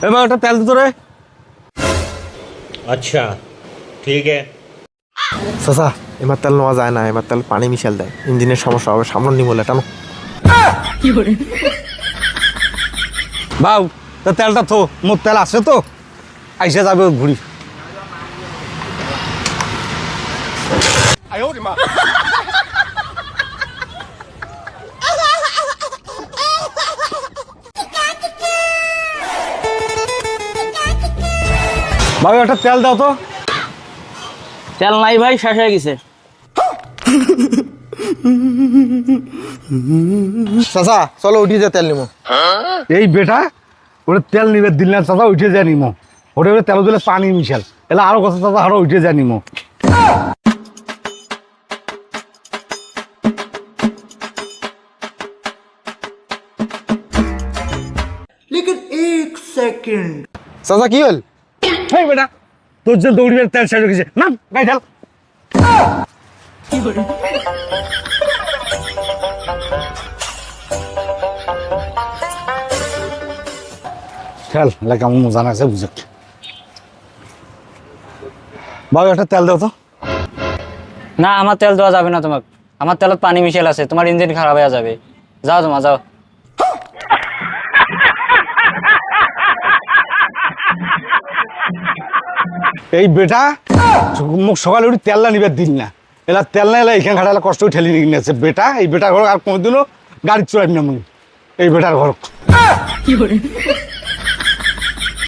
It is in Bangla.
এবার ওটা তেল দিত রে। अच्छा ठीक है। চাচা এবার তেল নেওয়া যায় না, এবার তেল পানি মিশাল দেয়, ইঞ্জিনের সমস্যা হবে, সামনে নিমলে টানো। বাউ তা তেলটা তো মোর তেল আছে তো, আইসা যাবে ঘুরি। ভাই একটা তেল দাও তো। তেল নাই ভাই, শেষ হয়ে গেছে। চাচা চলো উঠি যে তেল নিমো। এই বেটা ওটা তেল নিবে দিল না চাচা, উঠে যায় নিমো। ওটা ওটা তেল দিলে পানি মিশাল, এলে আরো কথা চাচা আরো উঠে যায় নিমো। চাচা কি হল? এই বেটা তোর যে দৌড়িবার তেল শেষ হয়ে গেছে, না গাই ঢাল। খেল এলা কেমন মজা আছে বুঝে। বাবু একটা তেল দাও তো। না, আমার তেল দেওয়া যাবে না তোমাকে, আমার তেলত পানি মিশাল আছে, তোমার ইঞ্জিন খারাপ হয়ে যাবে। যাও তোমার যাও। এই বেটা মুখ সকালে উঠি তেল না নিবার দিন না, এলা তেল না এলা এখানে খাটা কষ্ট ঠেলি নিয়ে গেছে বেটা। এই বেটার ঘর আর কোনোদিনও গাড়ি চড়াবি না মনে, এই বেটার ঘর।